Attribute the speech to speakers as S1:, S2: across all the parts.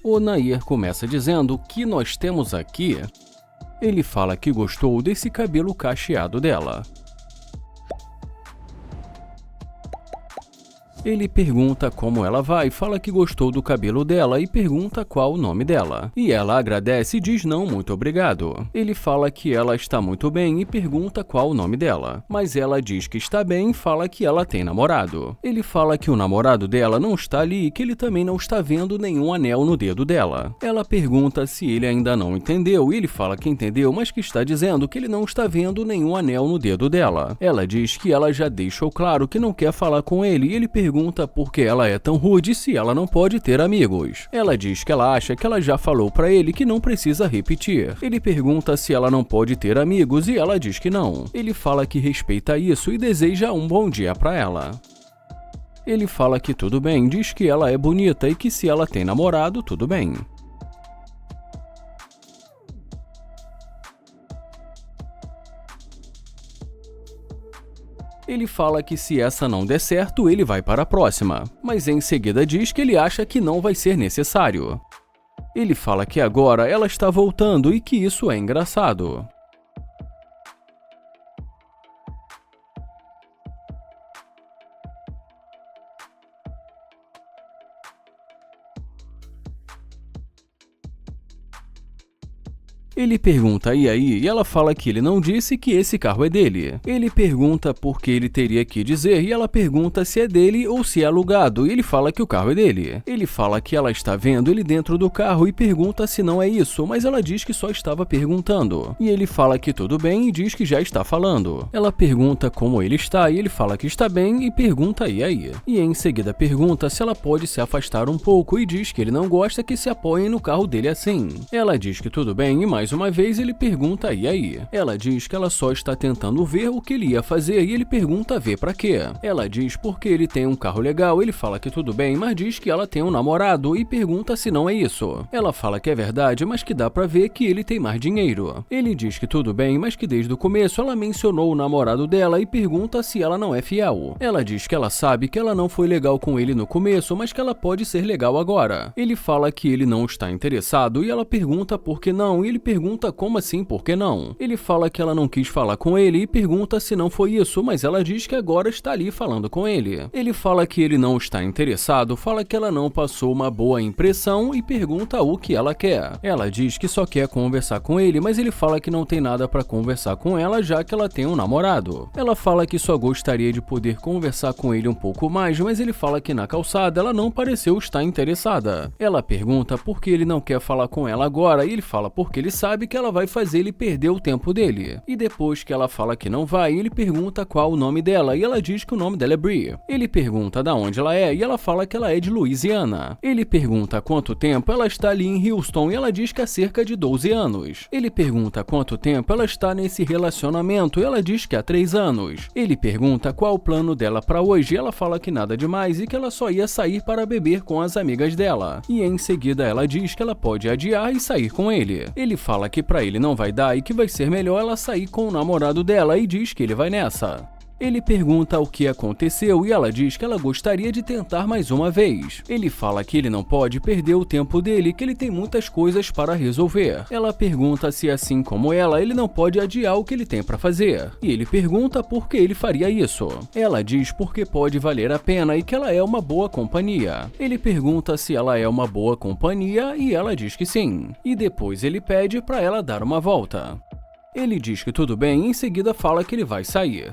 S1: O Nair começa dizendo que nós temos aqui. Ele fala que gostou desse cabelo cacheado dela. Ele pergunta como ela vai, fala que gostou do cabelo dela e pergunta qual o nome dela. E ela agradece e diz não, muito obrigado. Ele fala que ela está muito bem e pergunta qual o nome dela. Mas ela diz que está bem e fala que ela tem namorado. Ele fala que o namorado dela não está ali e que ele também não está vendo nenhum anel no dedo dela. Ela pergunta se ele ainda não entendeu e ele fala que entendeu, mas que está dizendo que ele não está vendo nenhum anel no dedo dela. Ela diz que ela já deixou claro que não quer falar com ele e ele pergunta por que ela é tão rude se ela não pode ter amigos. Ela diz que ela acha que ela já falou pra ele que não precisa repetir. Ele pergunta se ela não pode ter amigos e ela diz que não. Ele fala que respeita isso e deseja um bom dia pra ela. Ele fala que tudo bem, diz que ela é bonita e que se ela tem namorado, tudo bem. Ele fala que se essa não der certo, ele vai para a próxima, mas em seguida diz que ele acha que não vai ser necessário. Ele fala que agora ela está voltando e que isso é engraçado. Ele pergunta e aí, e ela fala que ele não disse que esse carro é dele. Ele pergunta por que ele teria que dizer e ela pergunta se é dele ou se é alugado, e ele fala que o carro é dele. Ele fala que ela está vendo ele dentro do carro e pergunta se não é isso, mas ela diz que só estava perguntando. E ele fala que tudo bem e diz que já está falando. Ela pergunta como ele está e ele fala que está bem e pergunta e aí. E em seguida pergunta se ela pode se afastar um pouco e diz que ele não gosta que se apoiem no carro dele assim. Ela diz que tudo bem e mais uma vez ele pergunta e aí. Ela diz que ela só está tentando ver o que ele ia fazer e ele pergunta ver pra quê. Ela diz porque ele tem um carro legal, ele fala que tudo bem, mas diz que ela tem um namorado e pergunta se não é isso. Ela fala que é verdade, mas que dá pra ver que ele tem mais dinheiro. Ele diz que tudo bem, mas que desde o começo ela mencionou o namorado dela e pergunta se ela não é fiel. Ela diz que ela sabe que ela não foi legal com ele no começo, mas que ela pode ser legal agora. Ele fala que ele não está interessado e ela pergunta por que não, e ele pergunta como assim por que não. Ele fala que ela não quis falar com ele e pergunta se não foi isso, mas ela diz que agora está ali falando com ele. Ele fala que ele não está interessado, fala que ela não passou uma boa impressão e pergunta o que ela quer. Ela diz que só quer conversar com ele, mas ele fala que não tem nada para conversar com ela já que ela tem um namorado. Ela fala que só gostaria de poder conversar com ele um pouco mais, mas ele fala que na calçada ela não pareceu estar interessada. Ela pergunta por que ele não quer falar com ela agora e ele fala porque ele sabe que ela vai fazer ele perder o tempo dele. E depois que ela fala que não vai, ele pergunta qual o nome dela e ela diz que o nome dela é Brie. Ele pergunta de onde ela é e ela fala que ela é de Louisiana. Ele pergunta há quanto tempo ela está ali em Houston e ela diz que há cerca de 12 anos. Ele pergunta há quanto tempo ela está nesse relacionamento e ela diz que há 3 anos. Ele pergunta qual o plano dela para hoje e ela fala que nada demais e que ela só ia sair para beber com as amigas dela. E em seguida ela diz que ela pode adiar e sair com ele. Ele fala que pra ele não vai dar e que vai ser melhor ela sair com o namorado dela e diz que ele vai nessa. Ele pergunta o que aconteceu e ela diz que ela gostaria de tentar mais uma vez. Ele fala que ele não pode perder o tempo dele e que ele tem muitas coisas para resolver. Ela pergunta se assim como ela, ele não pode adiar o que ele tem para fazer. E ele pergunta por que ele faria isso. Ela diz porque pode valer a pena e que ela é uma boa companhia. Ele pergunta se ela é uma boa companhia e ela diz que sim. E depois ele pede para ela dar uma volta. Ele diz que tudo bem e em seguida fala que ele vai sair.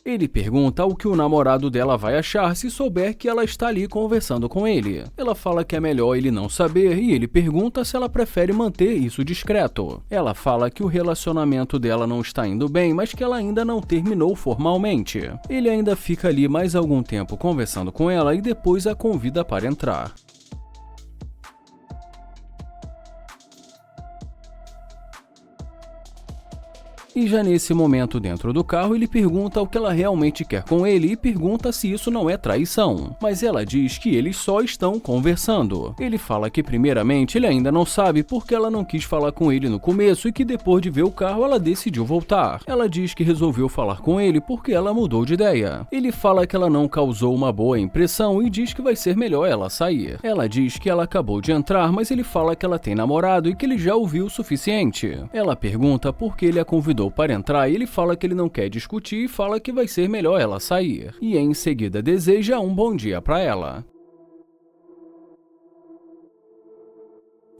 S1: Ele pergunta o que o namorado dela vai achar se souber que ela está ali conversando com ele. Ela fala que é melhor ele não saber e ele pergunta se ela prefere manter isso discreto. Ela fala que o relacionamento dela não está indo bem, mas que ela ainda não terminou formalmente. Ele ainda fica ali mais algum tempo conversando com ela e depois a convida para entrar. E já nesse momento dentro do carro, ele pergunta o que ela realmente quer com ele e pergunta se isso não é traição. Mas ela diz que eles só estão conversando. Ele fala que primeiramente ele ainda não sabe porque ela não quis falar com ele no começo e que depois de ver o carro ela decidiu voltar. Ela diz que resolveu falar com ele porque ela mudou de ideia. Ele fala que ela não causou uma boa impressão e diz que vai ser melhor ela sair. Ela diz que ela acabou de entrar, mas ele fala que ela tem namorado e que ele já ouviu o suficiente. Ela pergunta por que ele a convidou para entrar e ele fala que ele não quer discutir e fala que vai ser melhor ela sair. E em seguida deseja um bom dia para ela.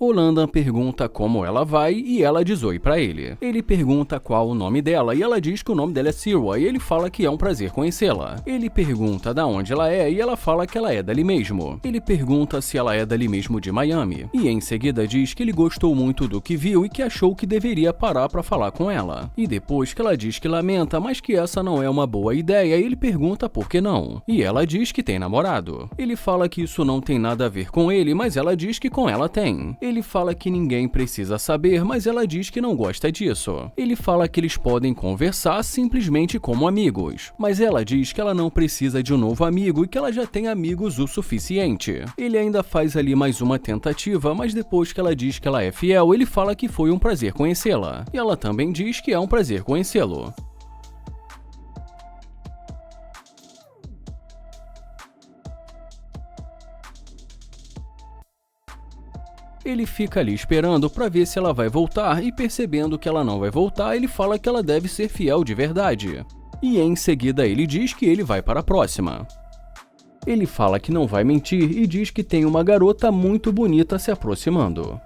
S1: O Landon pergunta como ela vai e ela diz oi pra ele. Ele pergunta qual o nome dela e ela diz que o nome dela é Sirwa e ele fala que é um prazer conhecê-la. Ele pergunta da onde ela é e ela fala que ela é dali mesmo. Ele pergunta se ela é dali mesmo de Miami e em seguida diz que ele gostou muito do que viu e que achou que deveria parar pra falar com ela. E depois que ela diz que lamenta, mas que essa não é uma boa ideia, ele pergunta por que não. E ela diz que tem namorado. Ele fala que isso não tem nada a ver com ele, mas ela diz que com ela tem. Ele fala que ninguém precisa saber, mas ela diz que não gosta disso. Ele fala que eles podem conversar simplesmente como amigos, mas ela diz que ela não precisa de um novo amigo e que ela já tem amigos o suficiente. Ele ainda faz ali mais uma tentativa, mas depois que ela diz que ela é fiel, ele fala que foi um prazer conhecê-la. E ela também diz que é um prazer conhecê-lo. Ele fica ali esperando pra ver se ela vai voltar e percebendo que ela não vai voltar, ele fala que ela deve ser fiel de verdade. E em seguida ele diz que ele vai para a próxima. Ele fala que não vai mentir e diz que tem uma garota muito bonita se aproximando.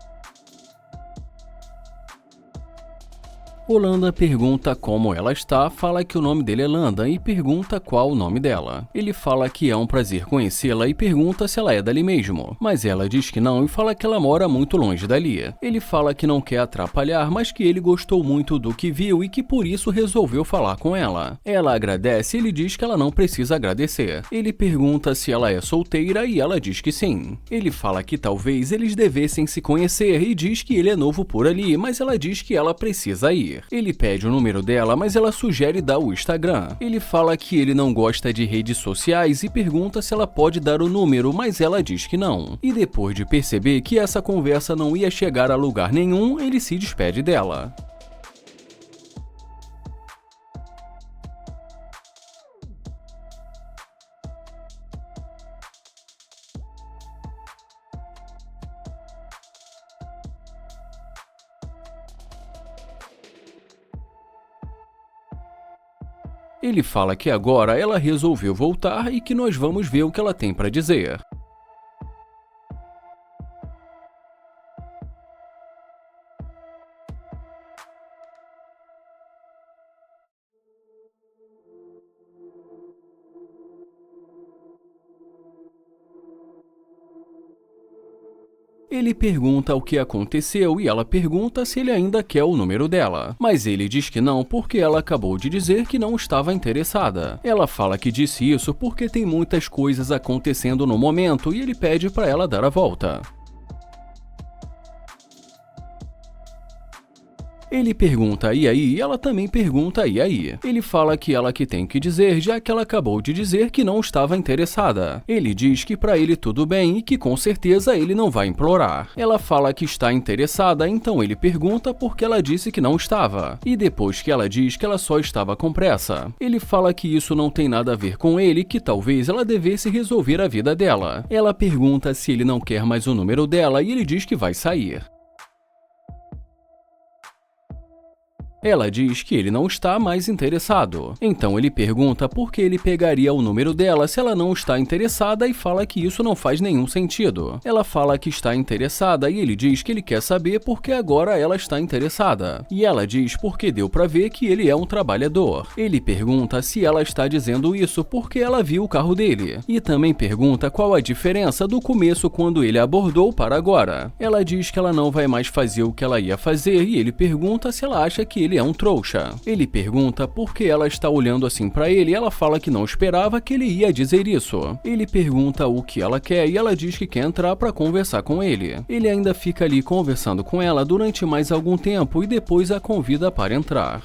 S1: O Landon pergunta como ela está, fala que o nome dele é Landon e pergunta qual o nome dela. Ele fala que é um prazer conhecê-la e pergunta se ela é dali mesmo, mas ela diz que não e fala que ela mora muito longe dali. Ele fala que não quer atrapalhar, mas que ele gostou muito do que viu e que por isso resolveu falar com ela. Ela agradece e ele diz que ela não precisa agradecer. Ele pergunta se ela é solteira e ela diz que sim. Ele fala que talvez eles devessem se conhecer e diz que ele é novo por ali, mas ela diz que ela precisa ir. Ele pede o número dela, mas ela sugere dar o Instagram. Ele fala que ele não gosta de redes sociais e pergunta se ela pode dar o número, mas ela diz que não. E depois de perceber que essa conversa não ia chegar a lugar nenhum, ele se despede dela. Ele fala que agora ela resolveu voltar e que nós vamos ver o que ela tem para dizer. Ele pergunta o que aconteceu e ela pergunta se ele ainda quer o número dela. Mas ele diz que não porque ela acabou de dizer que não estava interessada. Ela fala que disse isso porque tem muitas coisas acontecendo no momento e ele pede para ela dar a volta. Ele pergunta e aí e ela também pergunta e aí. Ele fala que ela que tem que dizer, já que ela acabou de dizer que não estava interessada. Ele diz que pra ele tudo bem e que com certeza ele não vai implorar. Ela fala que está interessada, então ele pergunta por que ela disse que não estava. E depois que ela diz que ela só estava com pressa. Ele fala que isso não tem nada a ver com ele, que talvez ela devesse resolver a vida dela. Ela pergunta se ele não quer mais o número dela e ele diz que vai sair. Ela diz que ele não está mais interessado. Então ele pergunta por que ele pegaria o número dela se ela não está interessada e fala que isso não faz nenhum sentido. Ela fala que está interessada e ele diz que ele quer saber por que agora ela está interessada. E ela diz porque deu pra ver que ele é um trabalhador. Ele pergunta se ela está dizendo isso porque ela viu o carro dele. E também pergunta qual a diferença do começo quando ele a abordou para agora. Ela diz que ela não vai mais fazer o que ela ia fazer e ele pergunta se ela acha que ele é um trouxa. Ele pergunta por que ela está olhando assim pra ele e ela fala que não esperava que ele ia dizer isso. Ele pergunta o que ela quer e ela diz que quer entrar pra conversar com ele. Ele ainda fica ali conversando com ela durante mais algum tempo e depois a convida para entrar.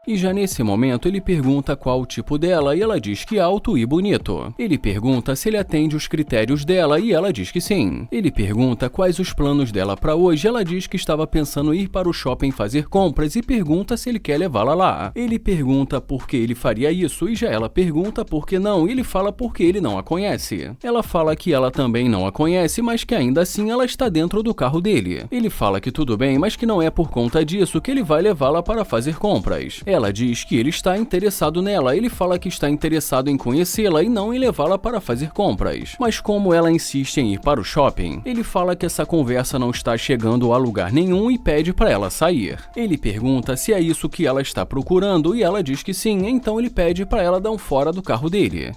S1: E já nesse momento ele pergunta qual o tipo dela e ela diz que alto e bonito. Ele pergunta se ele atende os critérios dela e ela diz que sim. Ele pergunta quais os planos dela para hoje, ela diz que estava pensando em ir para o shopping fazer compras e pergunta se ele quer levá-la lá. Ele pergunta por que ele faria isso e já ela pergunta por que não e ele fala porque ele não a conhece. Ela fala que ela também não a conhece, mas que ainda assim ela está dentro do carro dele. Ele fala que tudo bem, mas que não é por conta disso que ele vai levá-la para fazer compras. Ela diz que ele está interessado nela, ele fala que está interessado em conhecê-la e não em levá-la para fazer compras. Mas como ela insiste em ir para o shopping, ele fala que essa conversa não está chegando a lugar nenhum e pede para ela sair. Ele pergunta se é isso que ela está procurando e ela diz que sim, então ele pede para ela dar um fora do carro dele.